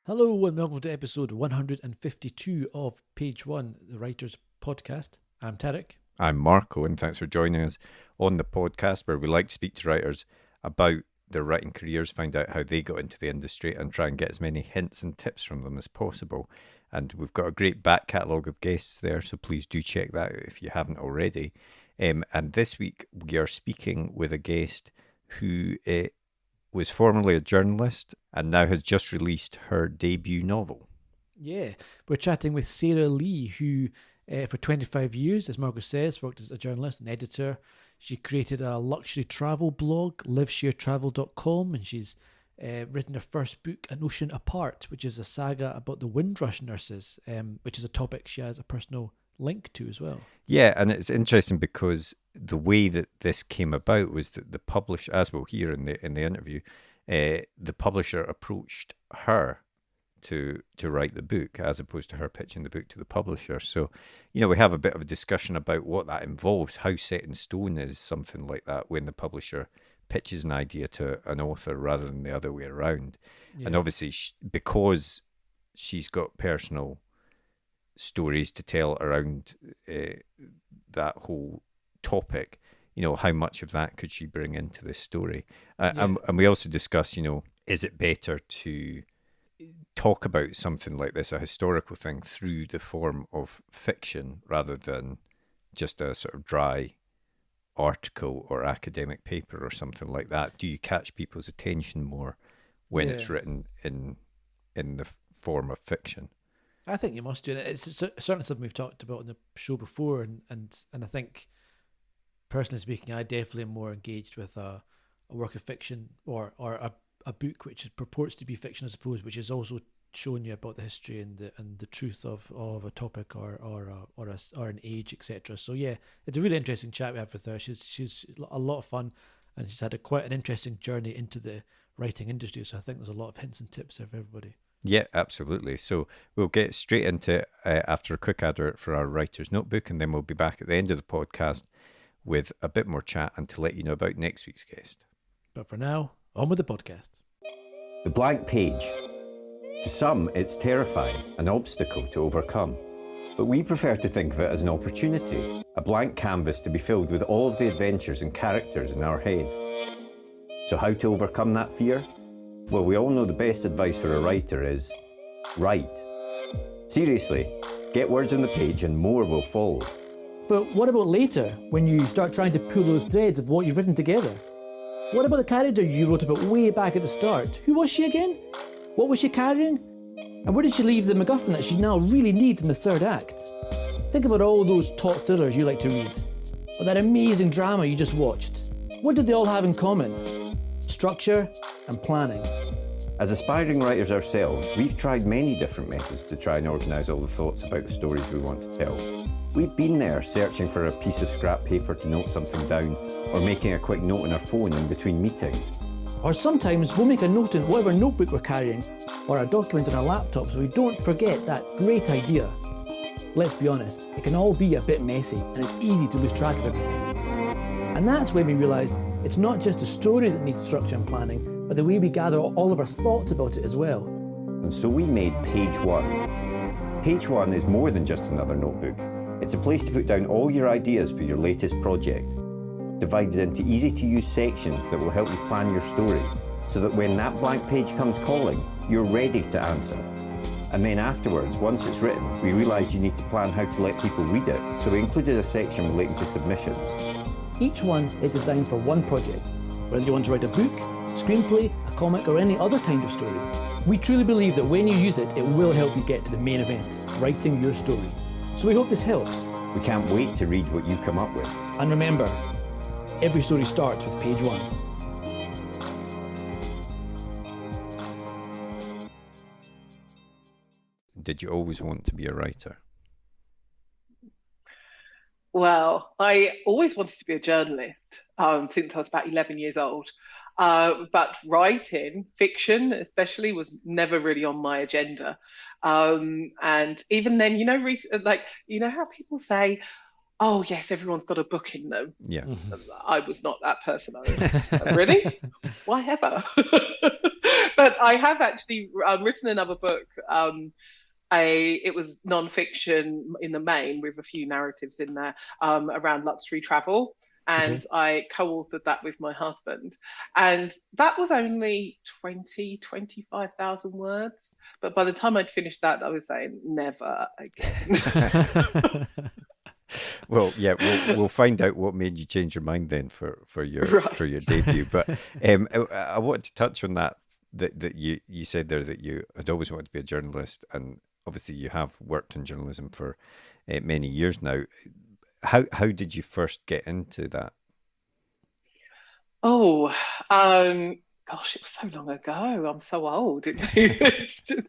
Hello and welcome to episode 152 of Page One, the Writers Podcast. I'm Tarek. I'm Marco, and thanks for joining us on the podcast where we like to speak to writers about their writing careers, find out how they got into the industry, and try and get as many hints and tips from them as possible. And we've got a great back catalogue of guests there, so please do check that out if you haven't already. And this week we are speaking with a guest who was formerly a journalist and now has just released her debut novel. Yeah, we're chatting with Sarah Lee, who for 25 years, as Margaret says, worked as a journalist and editor. She created a luxury travel blog, LiveShareTravel.com, and she's written her first book, An Ocean Apart, which is a saga about the Windrush nurses, which is a topic she has a personal link to as well. Yeah, and it's interesting because the way that this came about was that the publisher, as we'll hear in the interview, the publisher approached her to write the book as opposed to her pitching the book to the publisher. So, we have a bit of a discussion about what that involves. How set in stone is something like that when the publisher pitches an idea to an author rather than the other way around. Yeah. And obviously, because she's got personal stories to tell around that whole topic, how much of that could she bring into this story? And we also discuss, is it better to talk about something like this, a historical thing, through the form of fiction rather than just a sort of dry article or academic paper or something like that? Do you catch people's attention more when it's written in the form of fiction? I think you must do it. It's certainly something we've talked about on the show before, and I think, personally speaking, I definitely am more engaged with a work of fiction or a book which purports to be fiction, I suppose, which is also showing you about the history and the truth of a topic or an age, etc. So yeah, it's a really interesting chat we have with her. She's a lot of fun, and she's had quite an interesting journey into the writing industry. So I think there's a lot of hints and tips there for everybody. Yeah, absolutely. So we'll get straight into it after a quick advert for our writer's notebook, and then we'll be back at the end of the podcast with a bit more chat and to let you know about next week's guest. But for now, on with the podcast. The blank page. To some, it's terrifying, an obstacle to overcome. But we prefer to think of it as an opportunity, a blank canvas to be filled with all of the adventures and characters in our head. So how to overcome that fear? Well, we all know the best advice for a writer is write. Seriously, get words on the page and more will follow. But what about later, when you start trying to pull those threads of what you've written together? What about the character you wrote about way back at the start? Who was she again? What was she carrying? And where did she leave the MacGuffin that she now really needs in the third act? Think about all those top thrillers you like to read, or that amazing drama you just watched. What did they all have in common? Structure and planning. As aspiring writers ourselves, we've tried many different methods to try and organise all the thoughts about the stories we want to tell. We've been there searching for a piece of scrap paper to note something down, or making a quick note on our phone in between meetings. Or sometimes we'll make a note in whatever notebook we're carrying, or a document on our laptop so we don't forget that great idea. Let's be honest, it can all be a bit messy and it's easy to lose track of everything. And that's when we realise it's not just the story that needs structure and planning, but the way we gather all of our thoughts about it as well. And so we made Page One. Page One is more than just another notebook. It's a place to put down all your ideas for your latest project, divided into easy-to-use sections that will help you plan your story, so that when that blank page comes calling, you're ready to answer. And then afterwards, once it's written, we realised you need to plan how to let people read it, so we included a section relating to submissions. Each one is designed for one project, whether you want to write a book, screenplay, a comic, or any other kind of story. We truly believe that when you use it, it will help you get to the main event, writing your story. So we hope this helps. We can't wait to read what you come up with. And remember, every story starts with page one. Did you always want to be a writer? Well, I always wanted to be a journalist since I was about 11 years old. But writing fiction, especially, was never really on my agenda. And even then, how people say, "Oh, yes, everyone's got a book in them." Yeah. I was not that person. I was just like, really? Why ever? But I have actually written another book. It was non-fiction in the main with a few narratives in there around luxury travel. And I co-authored that with my husband. And that was only 25,000 words. But by the time I'd finished that, I was saying, never again. Well, yeah, we'll find out what made you change your mind then for your debut. But I want to touch on that you said there that you had always wanted to be a journalist, and obviously you have worked in journalism for many years now. How did you first get into that? Oh, gosh, it was so long ago. I'm so old. It's just,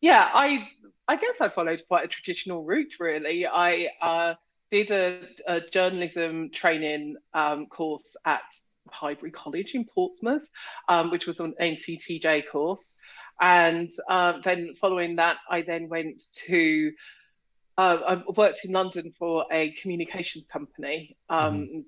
yeah, I guess I followed quite a traditional route, really. I did a journalism training course at Highbury College in Portsmouth, which was an NCTJ course. And then following that, I then went to I worked in London for a communications company,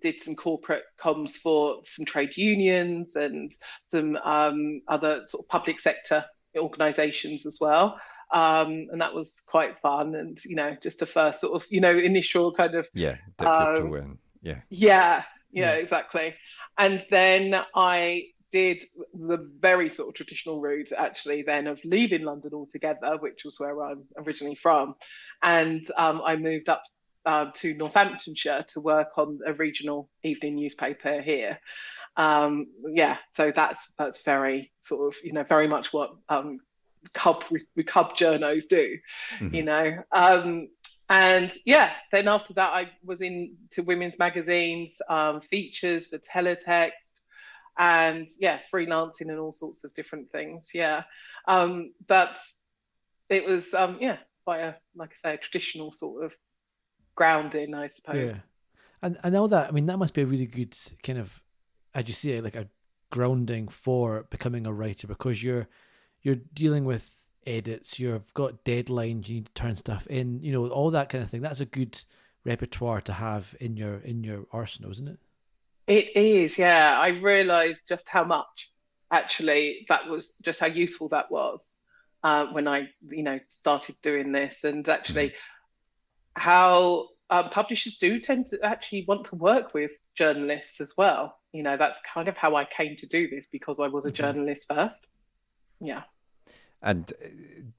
did some corporate comms for some trade unions and some other sort of public sector organisations as well. And that was quite fun. And, just the first sort of, initial kind of... Yeah, dip your toe in. Yeah, exactly. And then I did the very sort of traditional route, actually, then of leaving London altogether, which was where I'm originally from. And I moved up to Northamptonshire to work on a regional evening newspaper here. So that's very sort of, very much what cub journos do, and then after that, I was into women's magazines, features for teletext, and freelancing and all sorts of different things. But it was quite a, like I say, a traditional sort of grounding, I suppose. And all that, I mean, that must be a really good kind of, as you say, like a grounding for becoming a writer, because you're dealing with edits, you've got deadlines, you need to turn stuff in, all that kind of thing. That's a good repertoire to have in your arsenal, isn't it? It is, yeah. I realised just how much, actually, that was just how useful that was when I, started doing this, and actually how publishers do tend to actually want to work with journalists as well. That's kind of how I came to do this, because I was a journalist first. Yeah. And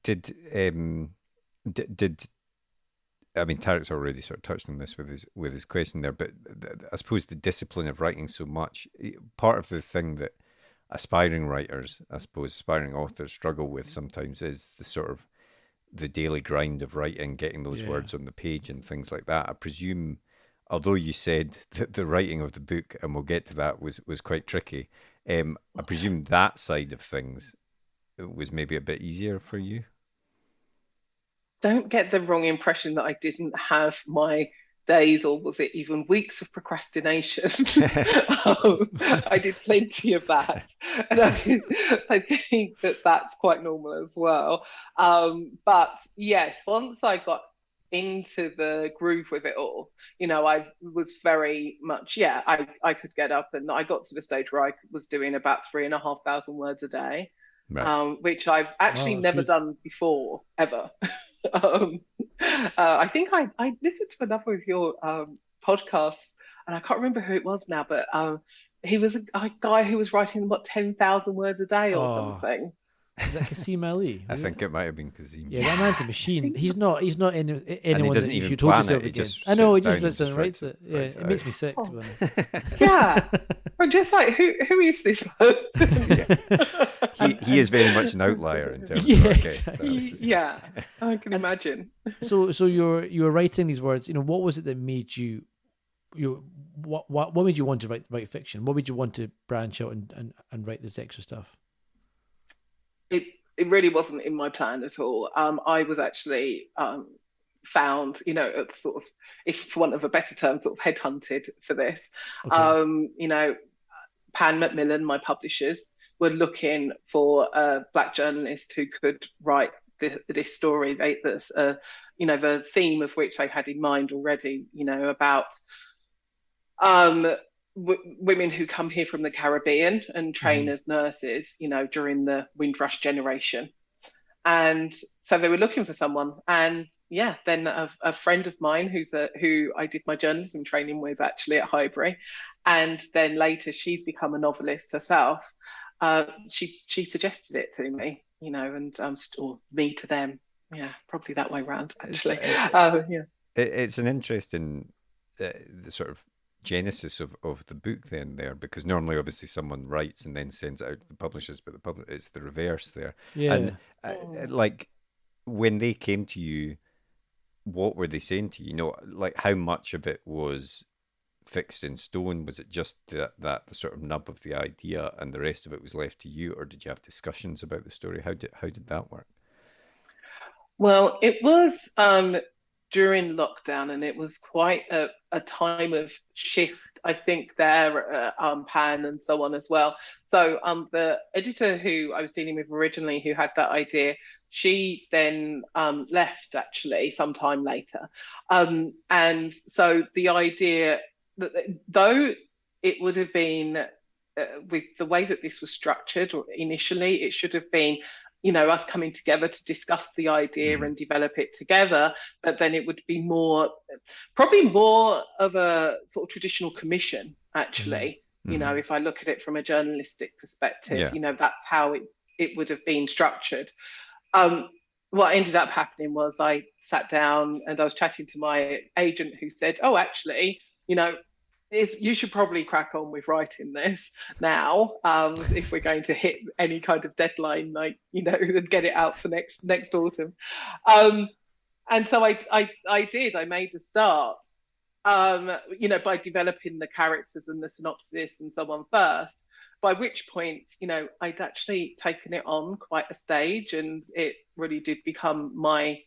did I mean, Tarek's already sort of touched on this with his question there, but I suppose the discipline of writing so much, part of the thing that aspiring writers, I suppose, aspiring authors struggle with sometimes is the sort of the daily grind of writing, getting those words on the page and things like that. I presume, although you said that the writing of the book, and we'll get to that, was quite tricky, I presume that side of things was maybe a bit easier for you? Don't get the wrong impression that I didn't have my days, or was it even weeks, of procrastination. I did plenty of that. And I think that that's quite normal as well. But yes, once I got into the groove with it all, I was very much, I could get up, and I got to the stage where I was doing about 3,500 words a day. Right. Which I've actually never done before, ever. I think I listened to another of your podcasts, and I can't remember who it was now, but he was a guy who was writing 10,000 words a day or something. Is that Kasim Ali? I think it might have been Kasim. Yeah, that man's a machine. He's not anyone he doesn't even you told plan yourself it. He again. just I know, he just sits sits down and writes it. Yeah, it makes me sick, to be honest. Yeah. I'm just like, who is this person? He is very much an outlier in terms of exactly. Yeah, I can imagine. So you were writing these words. What was it that made you what made you want to write fiction? What made you want to branch out and write this extra stuff? It really wasn't in my plan at all. I was actually found, sort of, if for want of a better term, sort of headhunted for this. Okay. Pan Macmillan, my publishers, were looking for a Black journalist who could write this story. That's the theme of which they had in mind already. About women who come here from the Caribbean and train as nurses. During the Windrush generation, and so they were looking for someone. And yeah, then a friend of mine who I did my journalism training with actually at Highbury, and then later she's become a novelist herself. She suggested it to me, and or me to them. Yeah, probably that way round actually. Yeah. It's an interesting the sort of genesis of the book then there, because normally obviously someone writes and then sends it out to the publishers, but it's the reverse there. Yeah. And like when they came to you, what were they saying to you? Like how much of it was fixed in stone? Was it just that the sort of nub of the idea and the rest of it was left to you, or did you have discussions about the story? How did that work? Well, it was during lockdown, and it was quite a time of shift, I think, there, Pan, and so on as well. So the editor who I was dealing with originally, who had that idea, she then left actually sometime later. And so the idea, though it would have been, with the way that this was structured or initially, it should have been us coming together to discuss the idea and develop it together, but then it would be probably more of a sort of traditional commission, actually. If I look at it from a journalistic perspective, that's how it would have been structured. What ended up happening was I sat down and I was chatting to my agent, who said, oh, actually, you should probably crack on with writing this now, if we're going to hit any kind of deadline, and get it out for next autumn. And so I did. I made a start, by developing the characters and the synopsis and so on first. By which point, I'd actually taken it on quite a stage, and it really did become my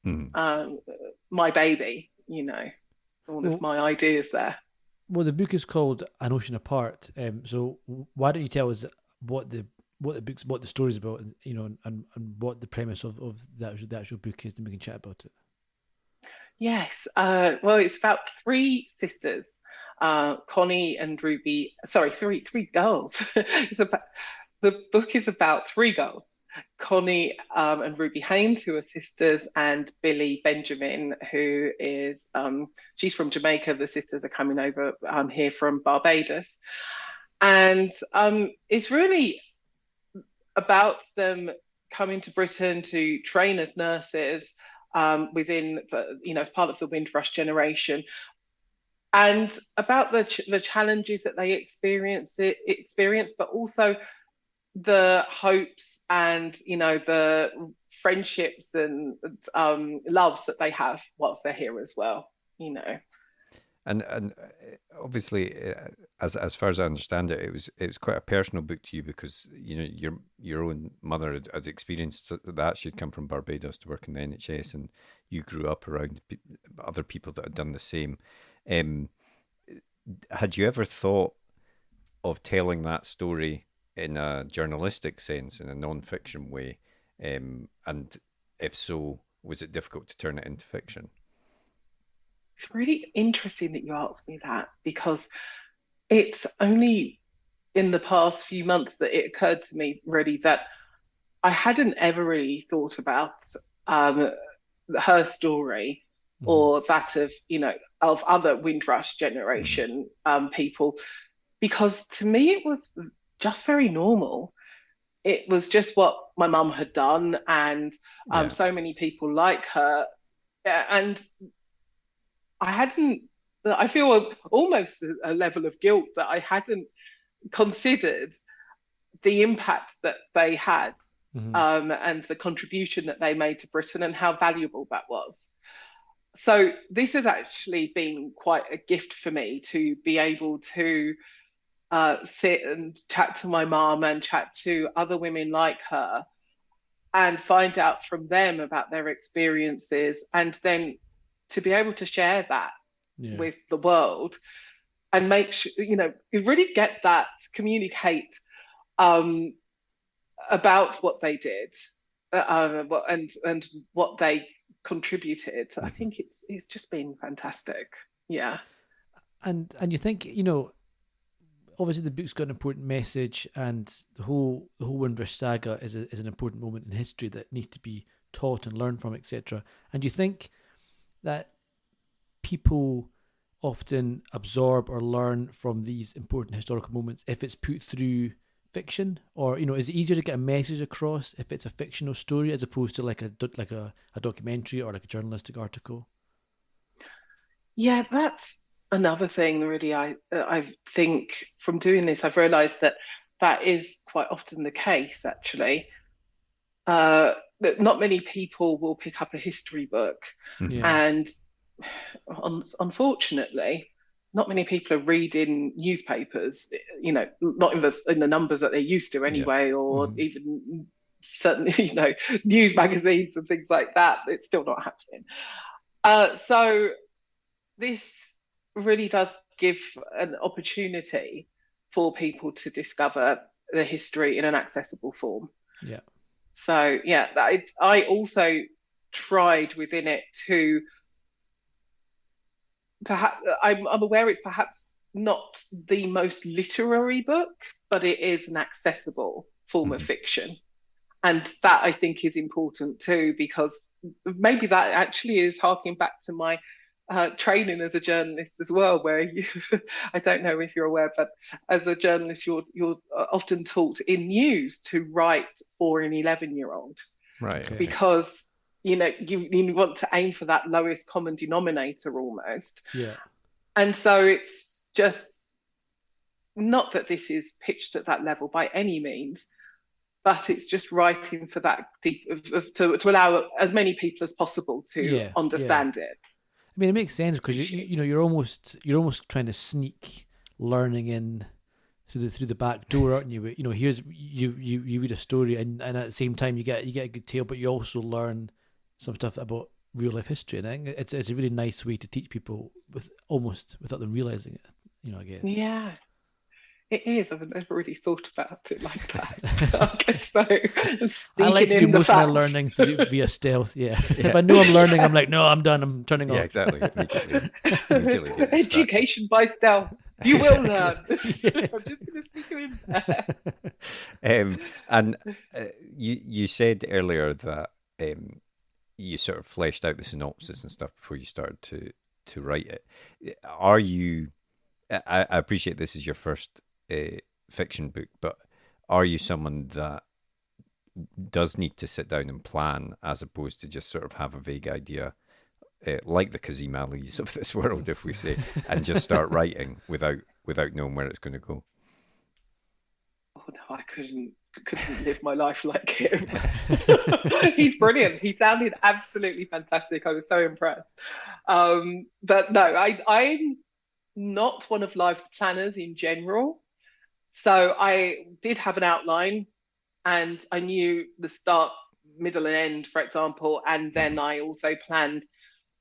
my baby. All of my ideas there. Well, the book is called An Ocean Apart. So why don't you tell us what the story's about, and what the premise of the actual book is, and we can chat about it. Yes. Well, it's about three sisters, Connie and Ruby. Sorry, three girls. The book is about three girls, Connie and Ruby Haynes, who are sisters, and Billy Benjamin, who is she's from Jamaica. The sisters are coming over here from Barbados, and it's really about them coming to Britain to train as nurses within as part of the Windrush generation, and about the challenges that they experience, but also the hopes and the friendships and loves that they have whilst they're here as well. And obviously, as far as I understand it, it was quite a personal book to you, because your own mother had experienced that. She'd come from Barbados to work in the NHS, and you grew up around other people that had done the same. Had you ever thought of telling that story in a journalistic sense, in a non-fiction way? And if so, was it difficult to turn it into fiction? It's really interesting that you asked me that, because it's only in the past few months that it occurred to me really that I hadn't ever really thought about her story or that of other Windrush generation people, because to me it was just very normal. It was just what my mum had done, and so many people like her, and I feel almost a level of guilt that I hadn't considered the impact that they had, and the contribution that they made to Britain, and how valuable that was. So this has actually been quite a gift for me, to be able to sit and chat to my mum and chat to other women like her, and find out from them about their experiences, and then to be able to share that with the world. and make sure, you know, you really get that, communicate about what they did, and what they contributed. I think it's just been fantastic. Yeah. And you think, you know, obviously the book's got an important message, and the whole Windrush saga is an important moment in history that needs to be taught and learned from, etc. And you think that people often absorb or learn from these important historical moments if it's put through fiction, or, you know, is it easier to get a message across if it's a fictional story as opposed to like a documentary or like a journalistic article? Yeah, that's another thing, really. I think from doing this, I've realised that that is quite often the case, actually. That not many people will pick up a history book, Yeah. and unfortunately, not many people are reading newspapers. You know, not in the numbers that they used to anyway, or even certainly, you know, news magazines and things like that. It's still not happening. So this really does give an opportunity for people to discover the history in an accessible form. Yeah. So yeah, I also tried within it to, perhaps I'm aware it's perhaps not the most literary book, but it is an accessible form of fiction. And that, I think, is important too, because maybe that actually is harking back to my training as a journalist as well, where you, I don't know if you're aware, but as a journalist, you're often taught in news to write for an 11-year-old. Right. Okay. Because, you know, you want to aim for that lowest common denominator almost. Yeah. And so it's just not that this is pitched at that level by any means, but it's just writing for that deep to allow as many people as possible to understand it. I mean, it makes sense because you know, you're almost trying to sneak learning in through the back door, aren't you? But, you know, here's you read a story, and at the same time you get a good tale, but you also learn some stuff about real life history, and I think it's a really nice way to teach people without them realizing it. You know, I guess. Yeah. It is. I've never really thought about it like that. I guess so. I like to do most of my learning via stealth. Yeah. If I know I'm learning, I'm like, no, I'm done. I'm turning off. Yeah, exactly. Immediately get Education by stealth. You will learn. I'm just going to sneak you in. And you said earlier that you sort of fleshed out the synopsis and stuff before you started to write it. Are you? I appreciate this is your first fiction book, but are you someone that does need to sit down and plan as opposed to just sort of have a vague idea, like the Kazim Alis of this world, if we say, and just start writing without knowing where it's going to go? Oh no, I couldn't live my life like him. He's brilliant. He sounded absolutely fantastic. I was so impressed. But no, I'm not one of life's planners in general. So I did have an outline, and I knew the start, middle, and end, for example. And then I also planned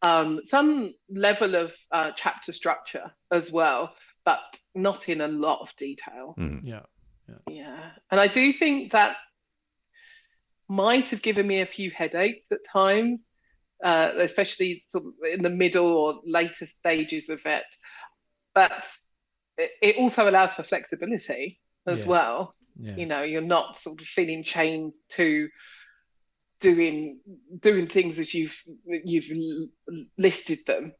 some level of chapter structure as well, but not in a lot of detail. Yeah. And I do think that might have given me a few headaches at times, especially sort of in the middle or later stages of it. But it also allows for flexibility as well. Yeah. You know, you're not sort of feeling chained to doing things as you've listed them.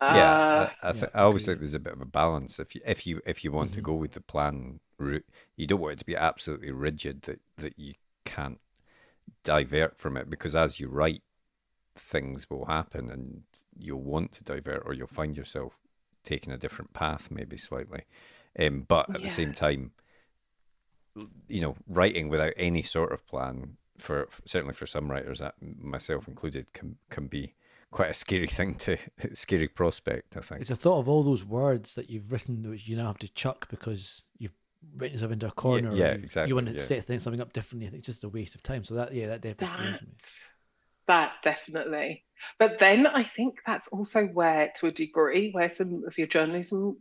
I always think there's a bit of a balance. If you want to go with the plan route, you don't want it to be absolutely rigid that you can't divert from it, because as you write, things will happen and you'll want to divert, or you'll find yourself taking a different path, maybe slightly. But at the same time, you know, writing without any sort of plan, certainly for some writers, myself included, can be quite a scary scary prospect, I think. It's a thought of all those words that you've written which you now have to chuck because you've written yourself into a corner. Exactly. You want to set something up differently. I think it's just a waste of time. So that definitely scares me. That definitely. But then I think that's also where, to a degree, where some of your journalism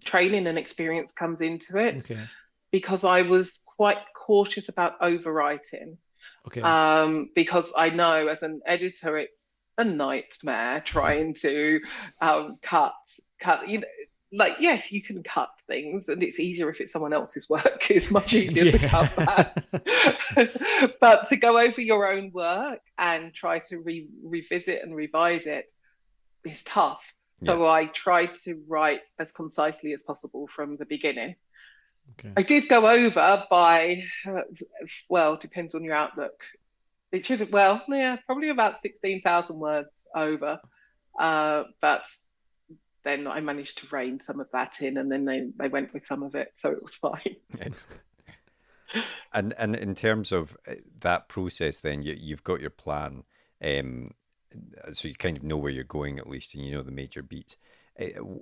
training and experience comes into it, Okay. because I was quite cautious about overwriting. Okay. Because I know as an editor, it's a nightmare trying to cut. You know, like, yes, you can cut things, and it's easier if it's someone else's work. It's much easier to cut that. But to go over your own work and try to revisit and revise it is tough. So I tried to write as concisely as possible from the beginning. Okay. I did go over by, well, depends on your outlook. It should have, well, yeah, probably about 16,000 words over. But then I managed to rein some of that in, and then they went with some of it, so it was fine. And in terms of that process, then you've got your plan, so you kind of know where you're going at least, and you know the major beats.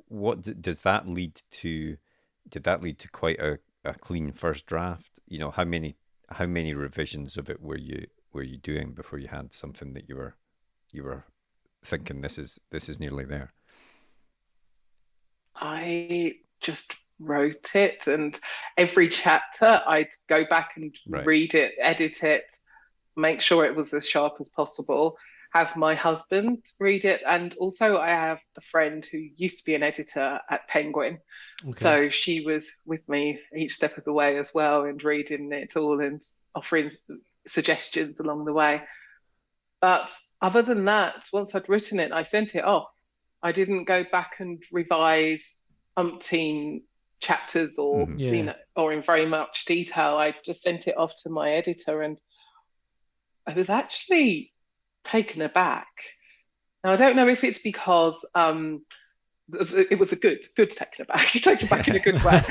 What does that lead to? Did that lead to quite a clean first draft? You know, how many revisions of it were you doing before you had something that you were thinking this is nearly there? I just wrote it, and every chapter I'd go back and read it, edit it, make sure it was as sharp as possible, have my husband read it, and also I have a friend who used to be an editor at Penguin. Okay. So she was with me each step of the way as well, and reading it all and offering suggestions along the way. But other than that, once I'd written it, I sent it off. I didn't go back and revise umpteen chapters or you know, or in very much detail. I just sent it off to my editor, and I was actually taken aback. Now I don't know if it's because it was a good taken aback in a good way.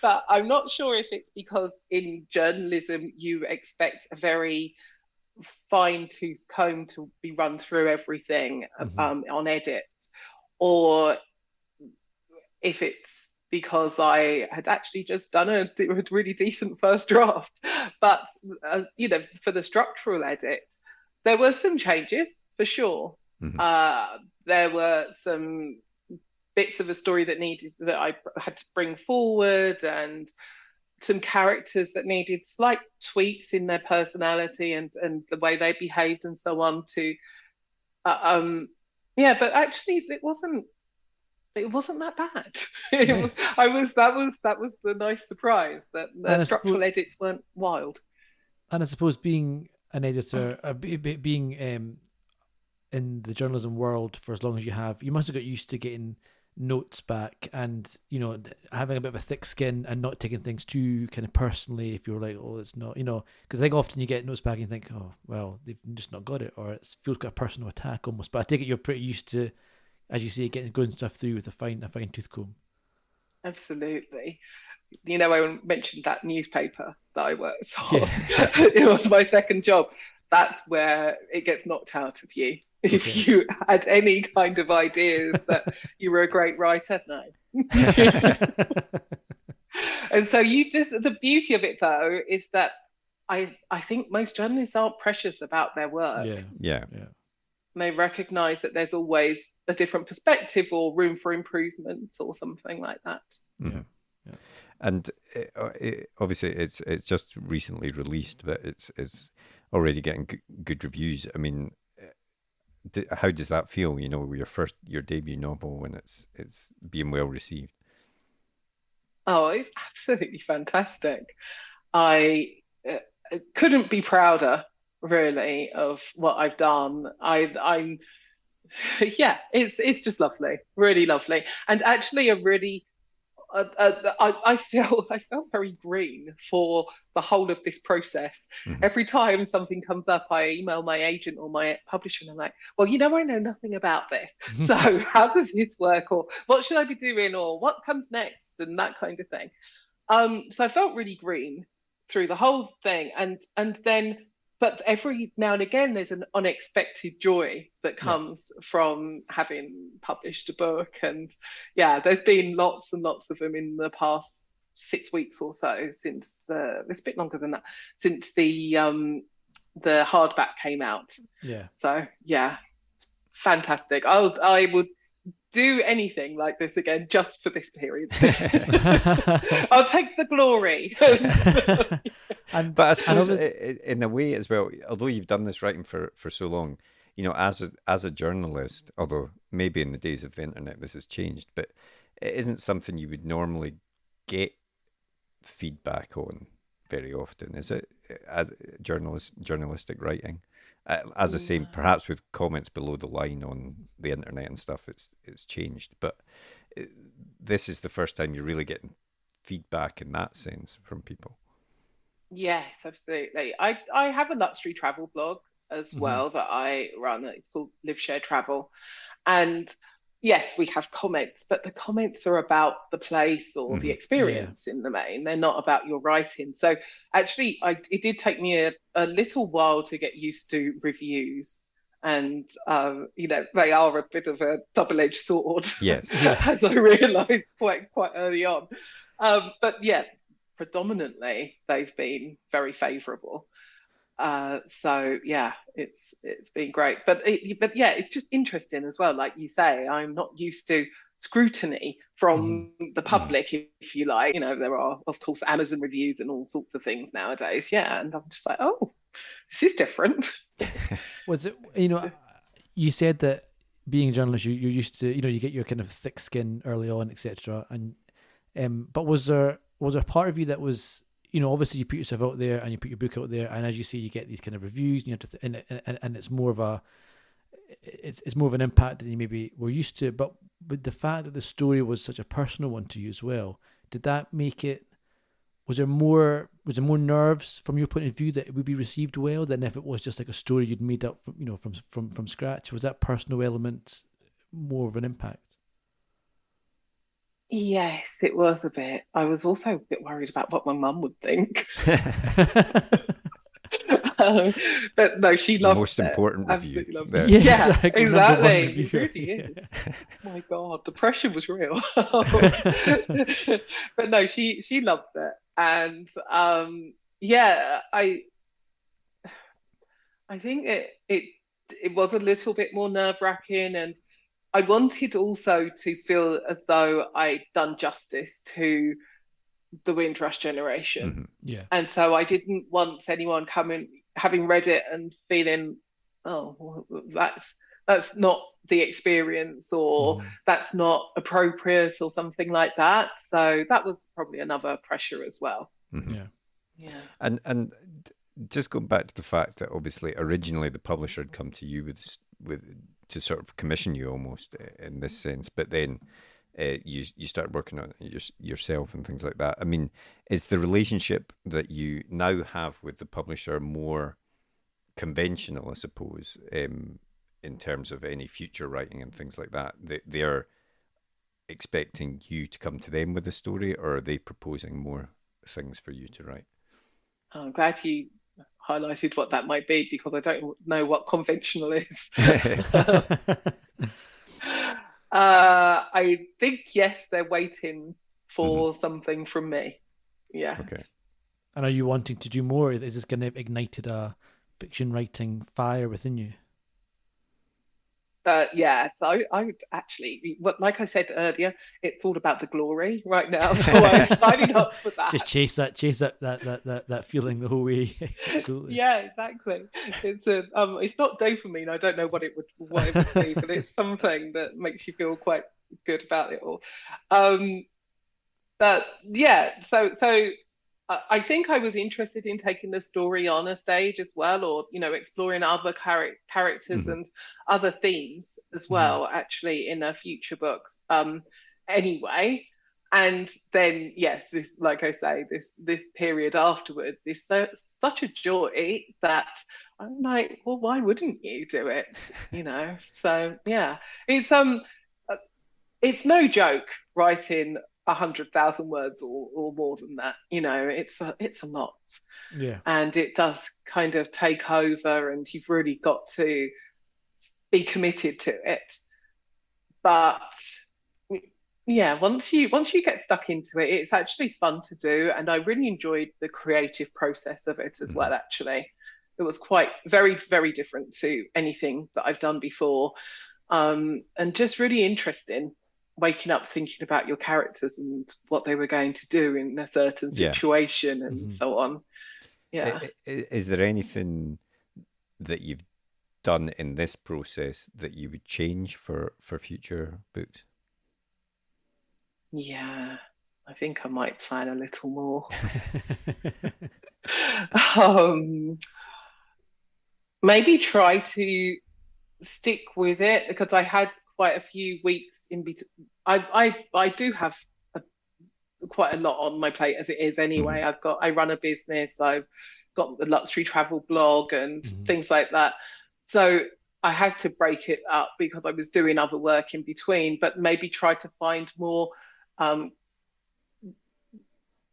But I'm not sure if it's because in journalism you expect a very fine-tooth comb to be run through everything on edits, or if it's because I had actually just done a really decent first draft. But you know, for the structural edit, there were some changes for sure. There were some bits of a story that I had to bring forward, and some characters that needed slight tweaks in their personality and the way they behaved and so on to but actually it wasn't that bad. Nice. That was the nice surprise, that the structural edits weren't wild. And I suppose being an editor, being in the journalism world for as long as you have, you must have got used to getting notes back, and you know, having a bit of a thick skin and not taking things too kind of personally. If you're like, oh, it's not, you know, because I think often you get notes back and you think, oh, well, they've just not got it, or it feels like a personal attack almost. But I take it you're pretty used to, as you say, going stuff through with a fine tooth comb. Absolutely. You know, I mentioned that newspaper that I worked on. It was my second job. That's where it gets knocked out of you. If you had any kind of ideas that you were a great writer, no. And so the beauty of it though is that I think most journalists aren't precious about their work. Yeah. They recognize that there's always a different perspective or room for improvement or something like that. Yeah. And obviously it's just recently released, but it's already getting good reviews. I mean, how does that feel? You know, your debut novel, when it's being well received. Oh, it's absolutely fantastic. I couldn't be prouder, really, of what I've done. I'm it's just lovely, really lovely, and actually a really. I felt very green for the whole of this process. Every time something comes up, I email my agent or my publisher, and I'm like, well, you know, I know nothing about this. So how does this work? Or what should I be doing? Or what comes next? And that kind of thing. So I felt really green through the whole thing. And then, but every now and again, there's an unexpected joy that comes from having published a book. And there's been lots and lots of them in the past 6 weeks or so, since it's a bit longer than that, since the hardback came out. Yeah. So fantastic. I would do anything like this again just for this period. I'll take the glory. But I suppose in a way as well, although you've done this writing for so long, you know, as a journalist, although maybe in the days of the internet this has changed, but it isn't something you would normally get feedback on very often, is it? As journalistic writing, as I say, perhaps with comments below the line on the internet and stuff, it's changed. But this is the first time you're really getting feedback in that sense from people. Yes, absolutely. I have a luxury travel blog as well that I run. It's called LiveShareTravel, and yes, we have comments, but the comments are about the place or the experience in the main. They're not about your writing. So actually, it did take me a little while to get used to reviews. And, you know, they are a bit of a double-edged sword, yes, as I realised quite early on. But yeah, predominantly, they've been very favourable. So yeah, it's been great, but yeah, it's just interesting as well. Like you say, I'm not used to scrutiny from the public, if you like. You know, there are of course Amazon reviews and all sorts of things nowadays. Yeah, and I'm just like, oh, this is different. Was it? You know, you said that being a journalist, you're used to, you know, you get your kind of thick skin early on, etc. And but was there part of you that was, you know, obviously you put yourself out there and you put your book out there, and as you see, you get these kind of reviews, and you have to, and it's more of it's more of an impact than you maybe were used to. But with the fact that the story was such a personal one to you as well, did that make it? Was there more nerves from your point of view that it would be received well than if it was just like a story you'd made up from, you know, from scratch? Was that personal element more of an impact? Yes, it was a bit. I was also a bit worried about what my mum would think. But no, she loved it. The most important review. Absolutely loves there. it. Yeah, Yeah, exactly. It reviewer. really is. My God, the pressure was real. But no, she loves it. And yeah, I think it was a little bit more nerve-wracking, and I wanted also to feel as though I'd done justice to the Windrush generation. Yeah. And so I didn't want anyone coming, having read it and feeling, oh, well, that's not the experience, or that's not appropriate, or something like that. So that was probably another pressure as well. Yeah. And just going back to the fact that obviously originally the publisher had come to you with to sort of commission you almost in this sense, but then you start working on it yourself and things like that. I mean, is the relationship that you now have with the publisher more conventional, I suppose, in terms of any future writing and things like that? They're expecting you to come to them with a story, or are they proposing more things for you to write? I'm glad you highlighted what that might be, because I don't know what conventional is. I think, yes, they're waiting for something from me. Yeah. Okay. And are you wanting to do more? Is this going to have ignited a fiction writing fire within you? Yeah, so I would actually, like I said earlier, it's all about the glory right now. So I'm signing up for that. Just chase that feeling the whole way. Absolutely. Yeah, exactly. It's not dopamine. I don't know what it would be, but it's something that makes you feel quite good about it all. But yeah, so I think I was interested in taking the story on a stage as well, or, you know, exploring other characters and other themes as well, actually, in future books. Anyway, and then yes, this, like I say, this period afterwards is such a joy that I'm like, well, why wouldn't you do it? You know, so yeah, it's no joke writing 100,000 words or more than that. You know, it's a lot. Yeah. And it does kind of take over, and you've really got to be committed to it. But yeah, once you get stuck into it, it's actually fun to do, and I really enjoyed the creative process of it as well. Actually, it was quite very, very different to anything that I've done before. and just really interesting. Waking up thinking about your characters and what they were going to do in a certain Yeah. situation and so on. Yeah. Is there anything that you've done in this process that you would change for future books? Yeah, I think I might plan a little more. um, Maybe try to stick with it because I had quite a few weeks in between. I do have quite a lot on my plate as it is anyway. I run a business. I've got the luxury travel blog and things like that. So I had to break it up because I was doing other work in between, but maybe try to find um,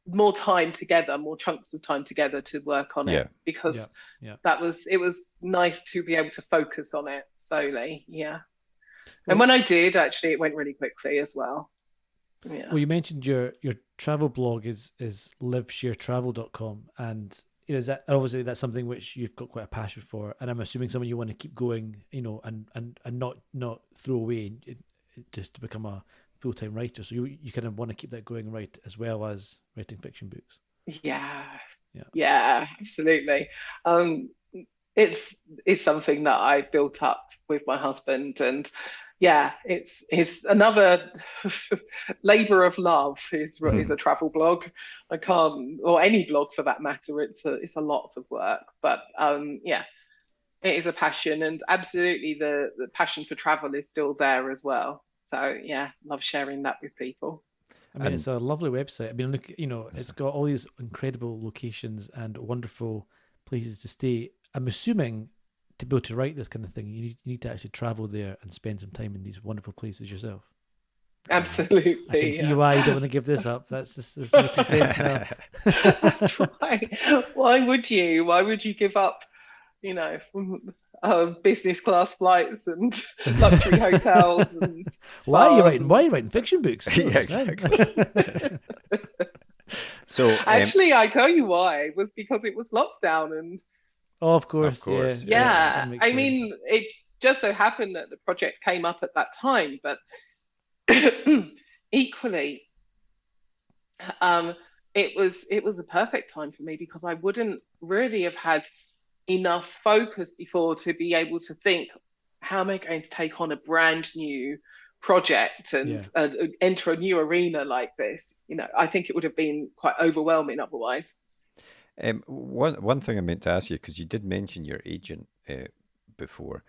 more time together, more chunks of time together to work on it because it was nice to be able to focus on it solely. Yeah. And when I did, actually, it went really quickly as well. Yeah. Well, you mentioned your travel blog is LiveShareTravel.com, and is that obviously that's something which you've got quite a passion for, and I'm assuming something you want to keep going, and not throw away just to become a full-time writer. So you kind of want to keep that going, right, as well as writing fiction books. Yeah, absolutely. It's something that I built up with my husband, and yeah, it's another labor of love is a travel blog. I can't, or any blog for that matter. It's a lot of work, but yeah, it is a passion, and absolutely the passion for travel is still there as well. So yeah, love sharing that with people. I mean, it's a lovely website. I mean, look, it's got all these incredible locations and wonderful places to stay. I'm assuming to be able to write this kind of thing, you need to actually travel there and spend some time in these wonderful places yourself. Absolutely. I can see why you don't want to give this up. That's making sense now. That's right. Why would you? Why would you give up, business class flights and luxury hotels and why are you writing fiction books? Yeah, exactly. So actually, I tell you why. It was because it was lockdown and. Oh, of course. Yeah. I mean, it just so happened that the project came up at that time, but equally, it was a perfect time for me because I wouldn't really have had enough focus before to be able to think, how am I going to take on a brand new project and enter a new arena like this? I think it would have been quite overwhelming otherwise. One thing I meant to ask you, because you did mention your agent before,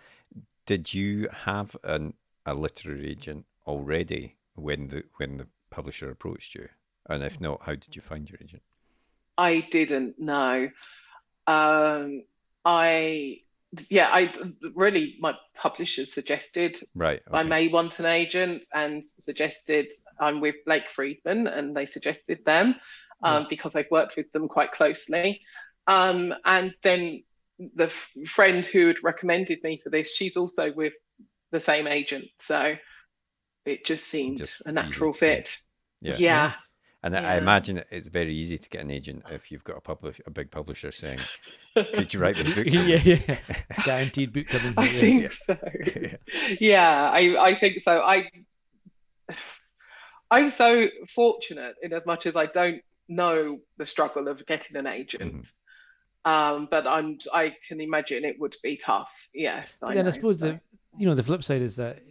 did you have a literary agent already when the publisher approached you? And if not, how did you find your agent? I didn't know. I really, my publishers suggested I may want an agent and suggested I'm with Blake Friedman, and they suggested them. Because I've worked with them quite closely. And then the friend who had recommended me for this, she's also with the same agent. So it just seemed a natural fit. Yeah. Yes. And I imagine it's very easy to get an agent if you've got a big publisher saying, could you write this book? Yeah. Guaranteed book coming. I think so. Yeah, I think so. I'm so fortunate in as much as I don't know the struggle of getting an agent. But I can imagine it would be tough. Yes. I suppose the flip side is that,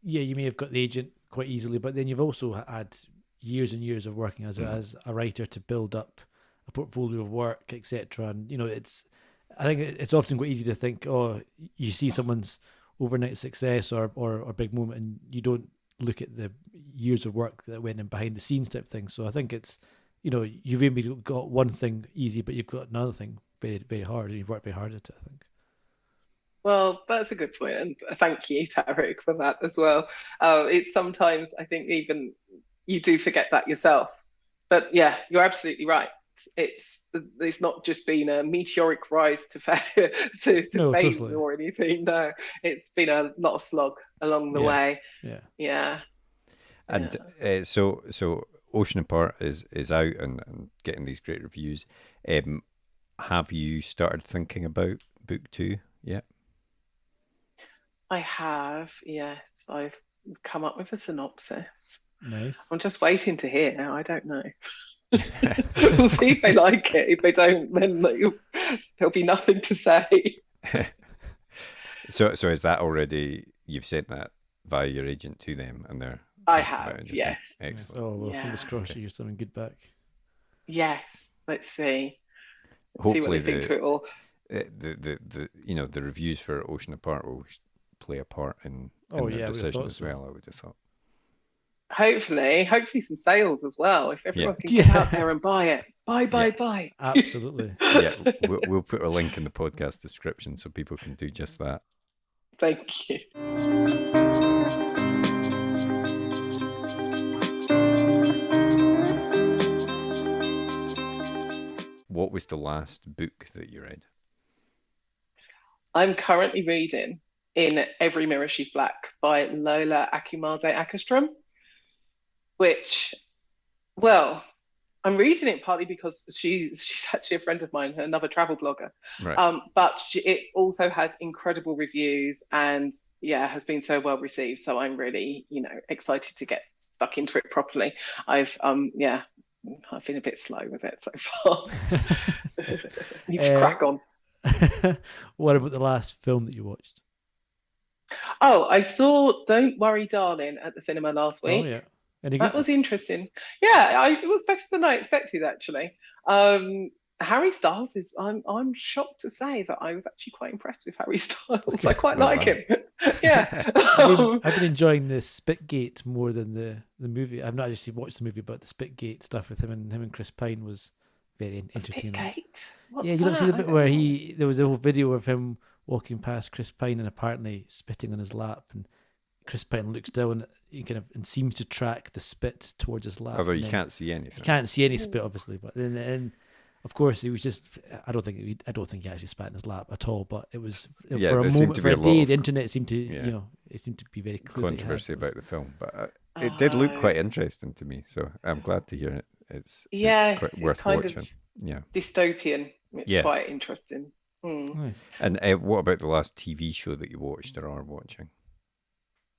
you may have got the agent quite easily, but then you've also had years and years of working as a writer to build up a portfolio of work, etc. And, I think it's often quite easy to think, oh, you see someone's overnight success or big moment and you don't look at the years of work that went in behind the scenes type thing. So I think it's, you've maybe got one thing easy, but you've got another thing very, very hard, and you've worked very hard at it, I think. Well, that's a good point, and thank you, Tarek, for that as well. It's sometimes, I think, even you do forget that yourself. But yeah, you're absolutely right. It's not just been a meteoric rise to fame totally. Or anything. No, it's been a lot of slog along the way. Yeah. And so Ocean Apart is out and getting these great reviews. Have you started thinking about book 2 yet? I have, yes. I've come up with a synopsis. Nice. I'm just waiting to hear. I don't know. We'll see if they like it. If they don't, then there'll be nothing to say. So is that already, you've sent that via your agent to them and they're I thinking about have, it just yes. now? Nice. Excellent. Oh, well, Yeah. fingers crossed you hear something good back. Yes, let's see. Hopefully See what they think to it all. The reviews for Ocean Apart will play a part in Oh, their yeah, I would have decision thought as so. well, I would have thought. Hopefully some sales as well. If everyone can Yeah. get out there and buy it. Buy. Absolutely. Yeah, we'll put a link in the podcast description so people can do just that. Thank you. What was the last book that you read? I'm currently reading In Every Mirror She's Black by Lola Akinmade-Åkerström, which, well, I'm reading it partly because she's actually a friend of mine, another travel blogger. Right. But it also has incredible reviews and has been so well received. So I'm really, excited to get stuck into it properly. I've been a bit slow with it so far. Need to crack on. What about the last film that you watched? Oh, I saw Don't Worry, Darling at the cinema last week. Oh, yeah. Any That good? was interesting. Yeah, it was better than I expected, actually. Harry Styles is, I'm shocked to say that I was actually quite impressed with Harry Styles. Okay. I quite Well like done. him. Yeah. I've been enjoying the Spitgate more than the movie. I've not actually watched the movie, but the Spitgate stuff with him and Chris Pine was very entertaining. Spitgate? What's Yeah, you don't see the that? bit where there was a whole video of him walking past Chris Pine and apparently spitting on his lap, and Chris Pine looks down and seems to track the spit towards his lap. Although and you then can't see anything. you can't see any spit, obviously, but then of course he was just. I don't think he actually spat in his lap at all. But it was Yeah, for a there seemed moment, to for be a a lot day, of the internet seemed to yeah. it seemed to be very clear. Controversy about the film, but it did look quite interesting to me. So I'm glad to hear it. It's quite worth kind watching. of Yeah. dystopian. It's quite interesting. Nice. And what about the last TV show that you watched or are watching?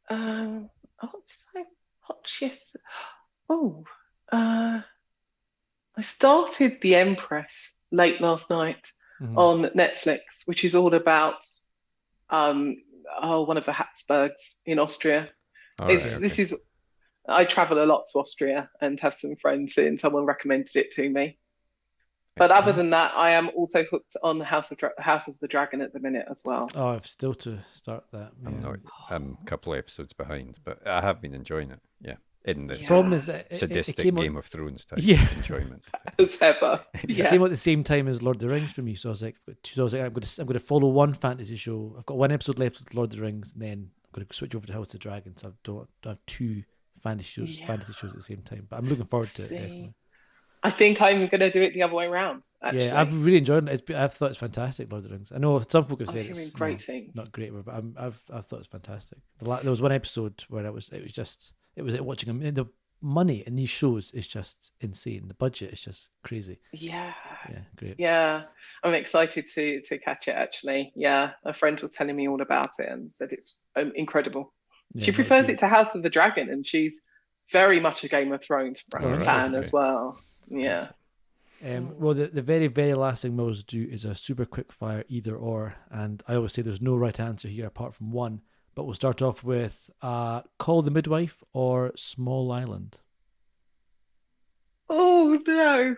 What's I watched yesterday? Oh, I started The Empress late last night on Netflix, which is all about one of the Habsburgs in Austria. This is I travel a lot to Austria and have some friends in. Someone recommended it to me. But other than that, I am also hooked on House of the Dragon at the minute as well. Oh, I've still to start that. I'm a couple of episodes behind, but I have been enjoying it. Yeah, in the problem is sadistic Game of Thrones type enjoyment. As ever. It came out at the same time as Lord of the Rings for me, so I was like, I'm going to follow one fantasy show. I've got one episode left with Lord of the Rings, and then I'm going to switch over to House of the Dragon. So I don't have two fantasy shows at the same time. But I'm looking forward to it definitely. I think I'm going to do it the other way around. Actually. Yeah, I've really enjoyed it. I thought it's fantastic, Lord of the Rings. I know some folk have said it's great things. Not great, but I've thought it's fantastic. There was one episode where it was like watching them. The money in these shows is just insane. The budget is just crazy. Yeah, great. Yeah, I'm excited to catch it. Actually, yeah, a friend was telling me all about it and said it's incredible. Yeah, she prefers it to House of the Dragon, and she's very much a Game of Thrones fan as well. Yeah. Well, the very, very last thing we'll do is a super quick fire either or. And I always say there's no right answer here apart from one. But we'll start off with Call the Midwife or Small Island. Oh, no.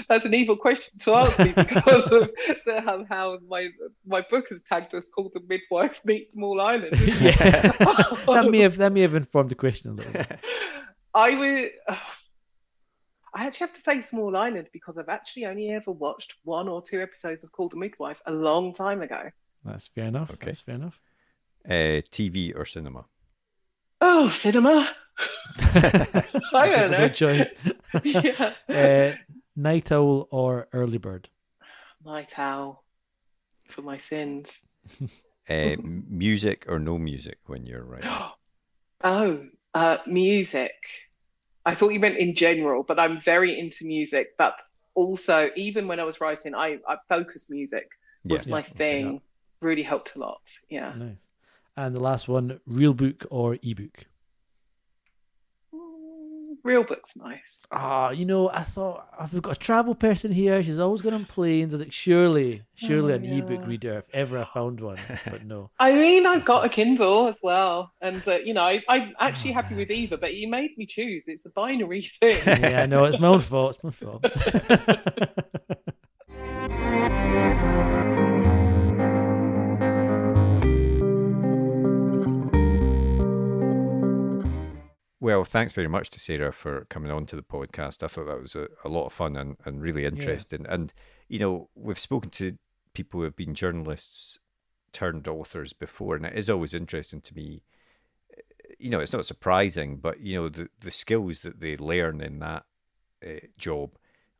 That's an evil question to ask me because of how my book has tagged us Call the Midwife meets Small Island. Yeah. that may have informed the question a little bit. I actually have to say Small Island because I've actually only ever watched 1 or 2 episodes of Call the Midwife a long time ago. That's fair enough. Okay. That's fair enough. TV or cinema? Oh, cinema. I don't know. Good choice. Yeah. Night owl or early bird? Night owl for my sins. Music or no music when you're writing? Music. I thought you meant in general, but I'm very into music. But also, even when I was writing, I focus music was my thing. really helped a lot. Yeah. Nice. And the last one, real book or ebook? Real book's nice. I thought I've got a travel person here. She's always going on planes. I was like, surely an ebook reader if ever I found one. But no. I mean, I've got a Kindle as well, and I'm actually happy with either. But you made me choose. It's a binary thing. Yeah, I know. It's my own fault. It's my fault. Well, thanks very much to Sarah for coming on to the podcast. I thought that was a lot of fun and really interesting. Yeah. And, we've spoken to people who have been journalists turned authors before, and it is always interesting to me. It's not surprising, but, the skills that they learn in that job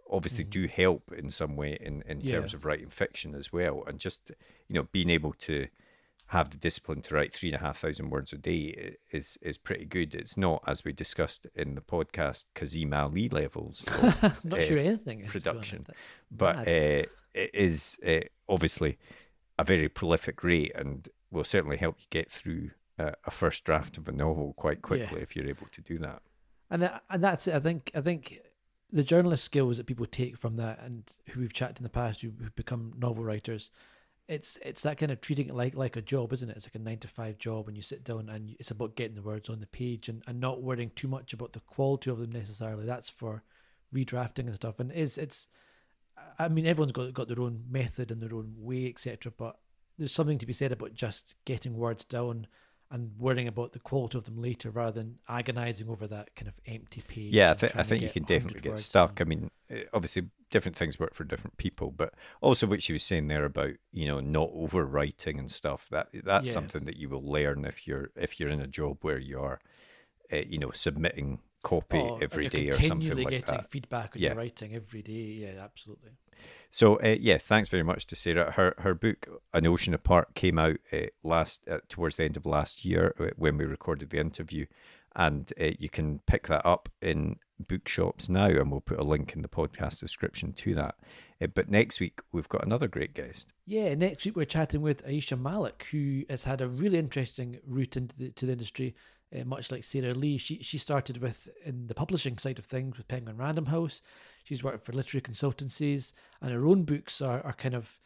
obviously do help in some way in terms of writing fiction as well. And just, being able to have the discipline to write 3,500 words a day is pretty good. It's not, as we discussed in the podcast, Kazim Ali levels of I'm not sure anything is production, but it is obviously a very prolific rate, and will certainly help you get through a first draft of a novel quite quickly if you're able to do that. And that's it. I think the journalist skills that people take from that, and who we've chatted in the past, who've become novel writers, it's that kind of treating it like a job, isn't it? It's like a 9-to-5 job, and you sit down and it's about getting the words on the page and not worrying too much about the quality of them necessarily. That's for redrafting and stuff. And everyone's got their own method and their own way, etc. But there's something to be said about just getting words down and worrying about the quality of them later, rather than agonizing over that kind of empty page. Yeah, I think you can definitely get stuck. Down. I mean, obviously different things work for different people, but also what she was saying there about, not overwriting and stuff, that's something that you will learn if you're in a job where you are, submitting copy every day or something like that. Continually getting feedback on your writing every day. Yeah, absolutely. So thanks very much to Sarah. Her book An Ocean Apart came out towards the end of last year when we recorded the interview, and you can pick that up in bookshops now, and we'll put a link in the podcast description to that. But next week we've got another great guest. Yeah, next week we're chatting with Aisha Malik, who has had a really interesting route into the industry. Much like Sarah Lee, she started in the publishing side of things with Penguin Random House. She's worked for literary consultancies, and her own books are kind of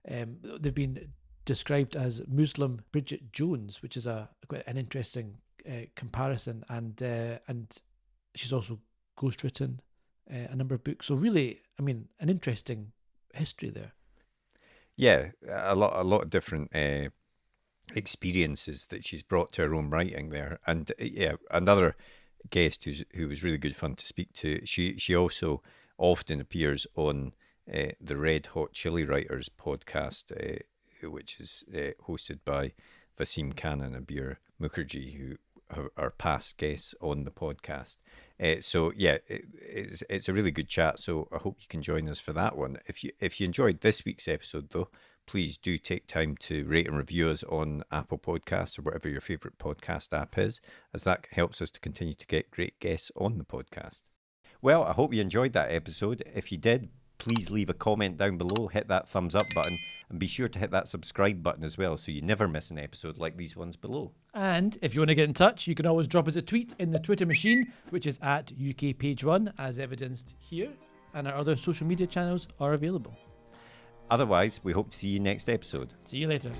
they've been described as Muslim Bridget Jones, which is quite an interesting comparison. And she's also ghostwritten a number of books. So really, I mean, an interesting history there. Yeah, a lot of different experiences that she's brought to her own writing there. And another guest who was really good fun to speak to. She also often appears on the Red Hot Chili Writers podcast, which is hosted by Vaseem Khan and Abir Mukherjee, who are past guests on the podcast. It's a really good chat. So I hope you can join us for that one. If you enjoyed this week's episode, though, please do take time to rate and review us on Apple Podcasts or whatever your favourite podcast app is, as that helps us to continue to get great guests on the podcast. Well, I hope you enjoyed that episode. If you did, please leave a comment down below, hit that thumbs up button, and be sure to hit that subscribe button as well, so you never miss an episode like these ones below. And if you want to get in touch, you can always drop us a tweet in the Twitter machine, which is at UKPage1, as evidenced here, and our other social media channels are available. Otherwise, we hope to see you next episode. See you later.